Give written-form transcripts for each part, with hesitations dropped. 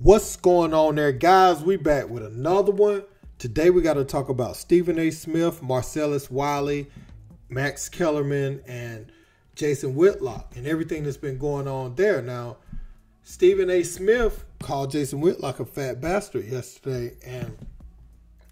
What's going on there, guys? We back with another one. Today we got to talk about Stephen A. Smith, Marcellus Wiley, Max Kellerman, and Jason Whitlock, and everything that's been going on there. Now, Stephen A. Smith called Jason Whitlock a fat bastard yesterday, and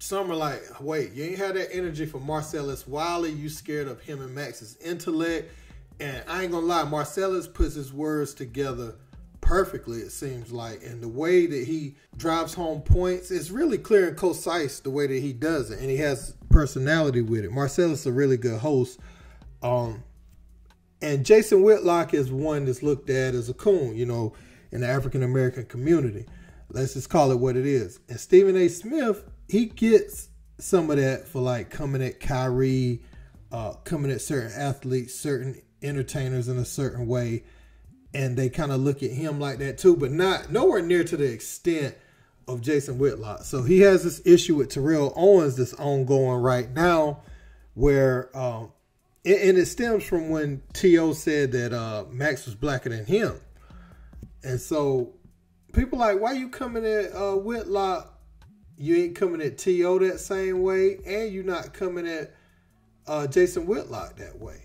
some are like, wait, you ain't had that energy for Marcellus Wiley. You scared of him and Max's intellect. And I ain't gonna lie, Marcellus puts his words together perfectly, it seems like. And the way that he drives home points is really clear and concise the way that he does it. And he has personality with it. Marcellus is a really good host. And Jason Whitlock is one that's looked at as a coon, you know, in the African-American community. Let's just call it what it is. And Stephen A. Smith, he gets some of that for like coming at Kyrie, coming at certain athletes, certain entertainers in a certain way. And they kind of look at him like that too, but nowhere near to the extent of Jason Whitlock. So he has this issue with Terrell Owens that's ongoing right now where, and it stems from when T.O. said that Max was blacker than him. And so people like, why you coming at Whitlock? You ain't coming at T.O. that same way, and you're not coming at Jason Whitlock that way.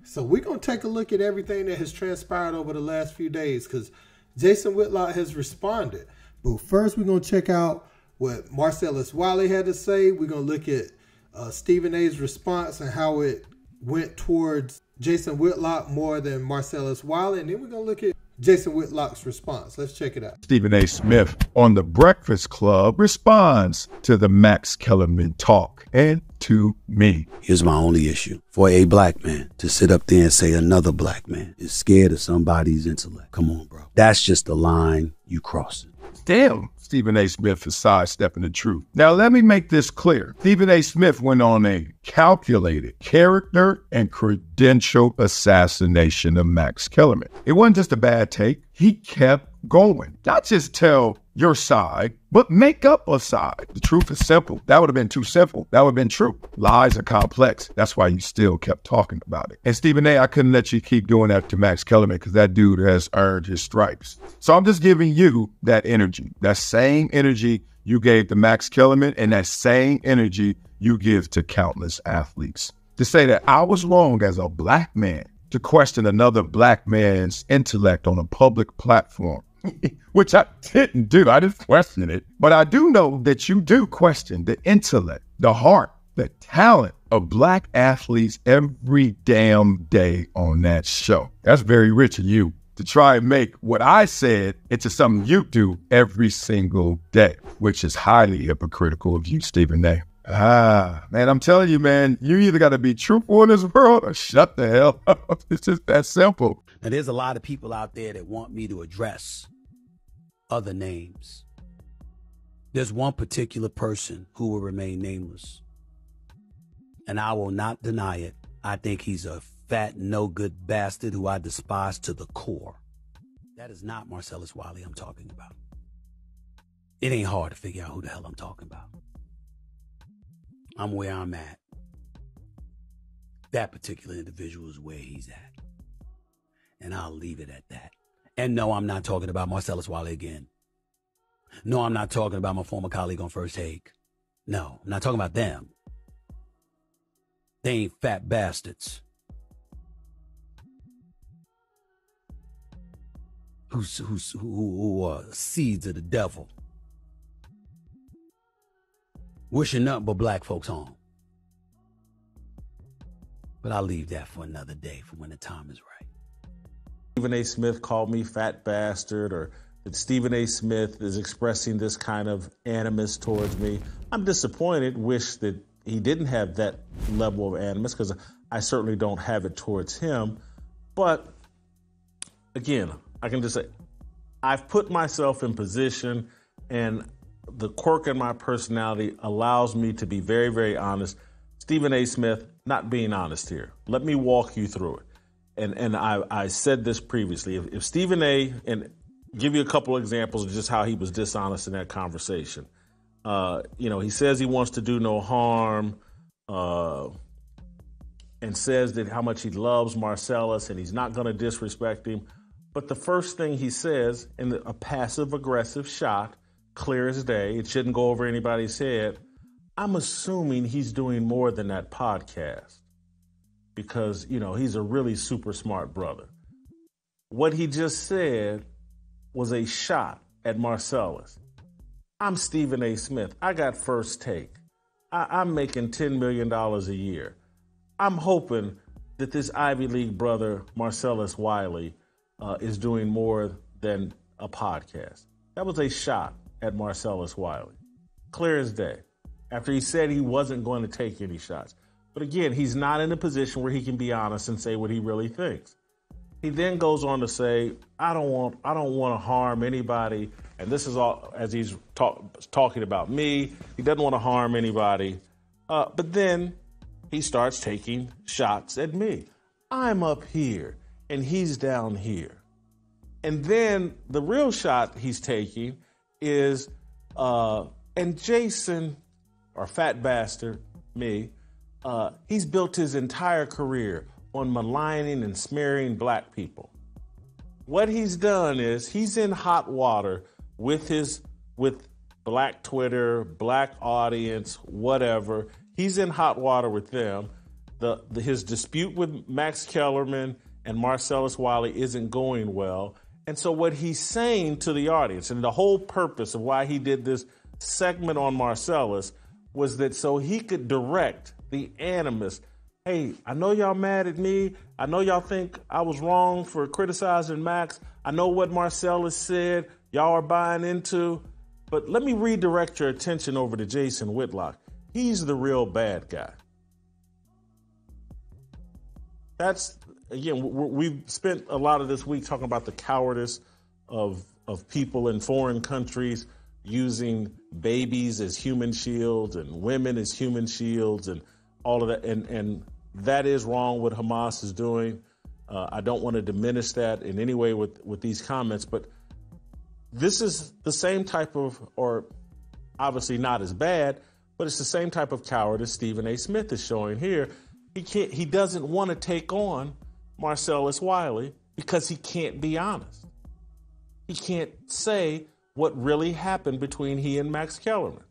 So we're going to take a look at everything that has transpired over the last few days because Jason Whitlock has responded. But first, we're going to check out what Marcellus Wiley had to say. We're going to look at Stephen A.'s response and how it went towards Jason Whitlock more than Marcellus Wiley. And then we're going to look at Jason Whitlock's response. Let's check it out. Stephen A. Smith on The Breakfast Club responds to the Max Kellerman talk and to me. Here's my only issue. For a black man to sit up there and say another black man is scared of somebody's intellect. Come on, bro. That's just the line you crossing. Damn, Stephen A. Smith is sidestepping the truth. Now, let me make this clear. Stephen A. Smith went on a calculated character and credential assassination of Max Kellerman. It wasn't just a bad take. He kept going. Not just tell your side, but make up a side. The truth is simple. That would have been too simple. That would have been true. Lies are complex. That's why you still kept talking about it. And Stephen A., I couldn't let you keep doing that to Max Kellerman because that dude has earned his stripes. So I'm just giving you that energy, that same energy you gave to Max Kellerman and that same energy you give to countless athletes. To say that I was wrong as a black man to question another black man's intellect on a public platform, which I didn't do. I didn't question it. But I do know that you do question the intellect, the heart, the talent of black athletes every damn day on that show. That's very rich of you to try and make what I said into something you do every single day, which is highly hypocritical of you, Stephen A. Man, I'm telling you, man, you either got to be truthful in this world or shut the hell up. It's just that simple. Now, there's a lot of people out there that want me to address other names. There's one particular person who will remain nameless, and I will not deny it. I think he's a fat, no-good bastard who I despise to the core. That is not Marcellus Wiley I'm talking about. It ain't hard to figure out who the hell I'm talking about. I'm where I'm at. That particular individual is where he's at. And I'll leave it at that. And no, I'm not talking about Marcellus Wiley again. No, I'm not talking about my former colleague on First Take. No, I'm not talking about them. They ain't fat bastards. Who are seeds of the devil. Wishing nothing but black folks home. But I'll leave that for another day, for when the time is right. Stephen A. Smith called me fat bastard, or that Stephen A. Smith is expressing this kind of animus towards me. I'm disappointed, wish that he didn't have that level of animus, because I certainly don't have it towards him. But again, I can just say, I've put myself in position, and the quirk in my personality allows me to be very, very honest. Stephen A. Smith, not being honest here. Let me walk you through it. And I said this previously. If Stephen A., and give you a couple of examples of just how he was dishonest in that conversation. He says he wants to do no harm, and says that how much he loves Marcellus and he's not going to disrespect him. But the first thing he says in a passive-aggressive shot, clear as day, it shouldn't go over anybody's head. I'm assuming he's doing more than that podcast because, he's a really super smart brother. What he just said was a shot at Marcellus. I'm Stephen A. Smith. I got first take. I'm making $10 million a year. I'm hoping that this Ivy League brother, Marcellus Wiley, is doing more than a podcast. That was a shot at Marcellus Wiley. Clear as day. After he said he wasn't going to take any shots. But again, he's not in a position where he can be honest and say what he really thinks. He then goes on to say, I don't want to harm anybody. And this is all as he's talking about me. He doesn't want to harm anybody. But then he starts taking shots at me. I'm up here and he's down here. And then the real shot he's taking is, and Jason, or fat bastard, me, he's built his entire career on maligning and smearing black people. What he's done is he's in hot water with black Twitter, black audience, whatever. He's in hot water with them. His dispute with Max Kellerman and Marcellus Wiley isn't going well. And so what he's saying to the audience, and the whole purpose of why he did this segment on Marcellus, was that so he could direct the animus. Hey, I know y'all mad at me. I know y'all think I was wrong for criticizing Max. I know what Marcellus said y'all are buying into. But let me redirect your attention over to Jason Whitlock. He's the real bad guy. Again, we've spent a lot of this week talking about the cowardice of people in foreign countries using babies as human shields and women as human shields and all of that. And that is wrong what Hamas is doing. I don't want to diminish that in any way with these comments, but this is the same type of, or obviously not as bad, but it's the same type of cowardice Stephen A. Smith is showing here. He doesn't want to take on Marcellus Wiley because he can't be honest. He can't say what really happened between he and Max Kellerman.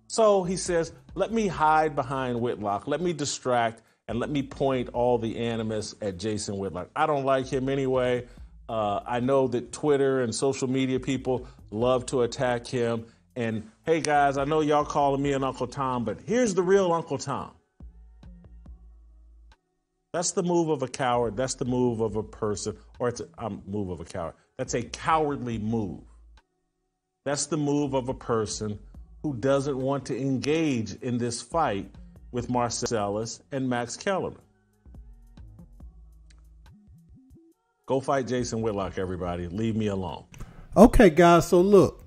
So he says, let me hide behind Whitlock, let me distract, and let me point all the animus at Jason Whitlock. I don't like him anyway. I know that Twitter and social media people love to attack him. And hey guys, I know y'all calling me an Uncle Tom, but here's the real Uncle Tom. That's the move of a coward. That's the move of a person, or it's a move of a coward. That's a cowardly move. That's the move of a person who doesn't want to engage in this fight with Marcellus and Max Kellerman. Go fight Jason Whitlock, everybody. Leave me alone. Okay, guys, so look.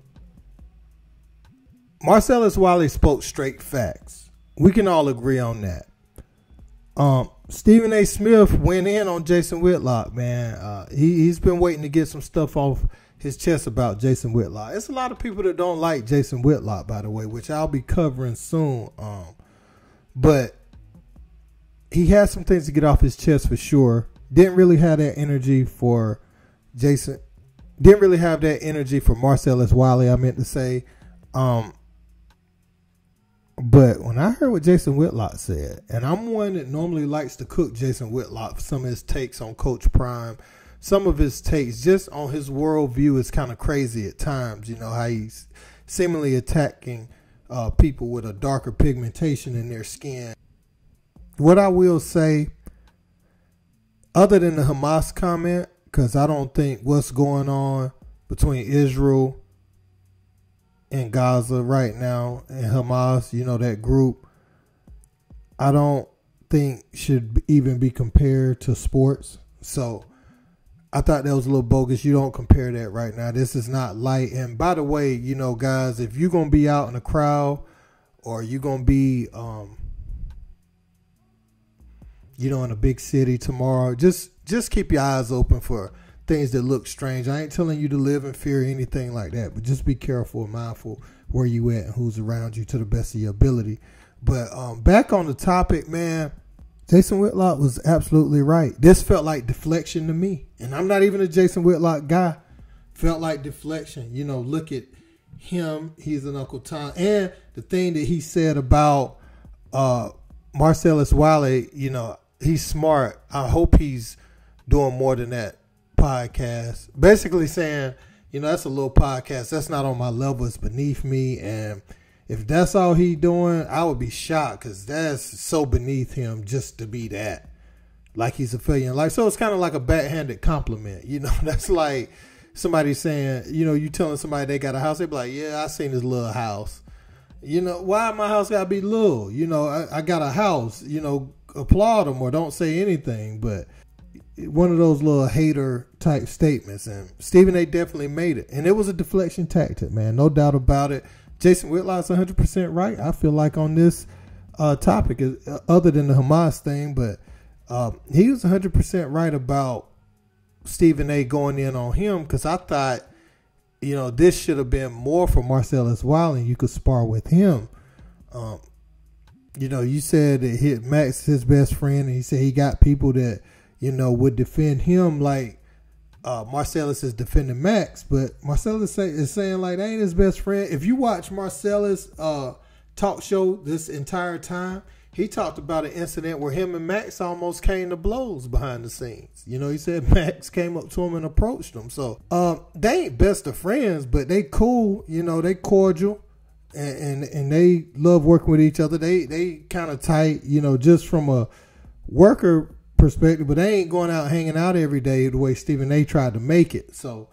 Marcellus Wiley spoke straight facts. We can all agree on that. Stephen A. Smith went in on Jason Whitlock, man. He's been waiting to get some stuff off his chest about Jason Whitlock. It's a lot of people that don't like Jason Whitlock, by the way, which I'll be covering soon. But he has some things to get off his chest for sure. Didn't really have that energy for Jason. Didn't really have that energy for Marcellus Wiley, I meant to say. But when I heard what Jason Whitlock said, and I'm one that normally likes to cook Jason Whitlock for some of his takes on Coach Prime, some of his takes just on his worldview is kind of crazy at times. You know, how he's seemingly attacking people with a darker pigmentation in their skin. What I will say, other than the Hamas comment, because I don't think what's going on between Israel in Gaza right now and Hamas, you know, that group, I don't think should even be compared to sports. So I thought that was a little bogus. You don't compare that right now. This is not light. And by the way, you know, guys, if you're going to be out in a crowd or you're going to be, you know, in a big city tomorrow, just keep your eyes open for things that look strange. I ain't telling you to live in fear or anything like that, but just be careful and mindful where you at and who's around you to the best of your ability. But back on the topic, man, Jason Whitlock was absolutely right. This felt like deflection to me. And I'm not even a Jason Whitlock guy. Felt like deflection. You know, look at him. He's an Uncle Tom. And the thing that he said about Marcellus Wiley, you know, he's smart. I hope he's doing more than that podcast. Basically saying, you know, that's a little podcast. That's not on my level. It's beneath me. And if that's all he doing, I would be shocked because that's so beneath him just to be that. Like he's a failure. Like, so it's kind of like a backhanded compliment. You know, that's like somebody saying, you know, you telling somebody they got a house. They be like, yeah, I seen this little house. You know, why my house got to be little? You know, I got a house. You know, applaud them or don't say anything. But one of those little hater type statements. And Stephen A. definitely made it. And it was a deflection tactic, man. No doubt about it. Jason Whitlock's 100% right. I feel like on this topic, other than the Hamas thing, but he was 100% right about Stephen A. going in on him because I thought, you know, this should have been more for Marcellus Wiley. You could spar with him. You know, you said that Max is his best friend, and he said he got people that, you know, would defend him like Marcellus is defending Max, but Marcellus is saying like that ain't his best friend. If you watch Marcellus talk show this entire time, he talked about an incident where him and Max almost came to blows behind the scenes. You know, he said Max came up to him and approached him. So they ain't best of friends, but they cool. You know, they cordial and they love working with each other. They kind of tight. You know, just from a worker perspective, but they ain't going out hanging out every day the way Stephen A. tried to make it. So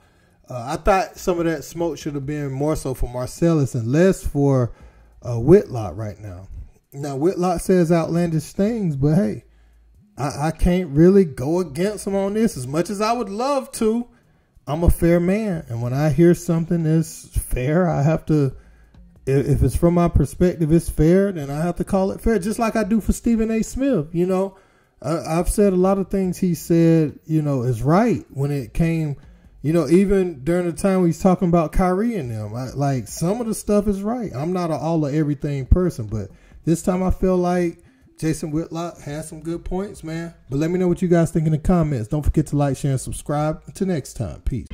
I thought some of that smoke should have been more so for Marcellus and less for Whitlock right now. Now Whitlock says outlandish things, but hey, I can't really go against him on this as much as I would love to. I'm a fair man, and when I hear something that's fair, I have to, if it's from my perspective, it's fair, then I have to call it fair, just like I do for Stephen A. Smith. You know, I've said a lot of things he said, you know, is right when it came, you know, even during the time he's talking about Kyrie and them. Like some of the stuff is right. I'm not an all of everything person, but this time I feel like Jason Whitlock has some good points, man. But let me know what you guys think in the comments. Don't forget to like, share, and subscribe. Until next time, peace.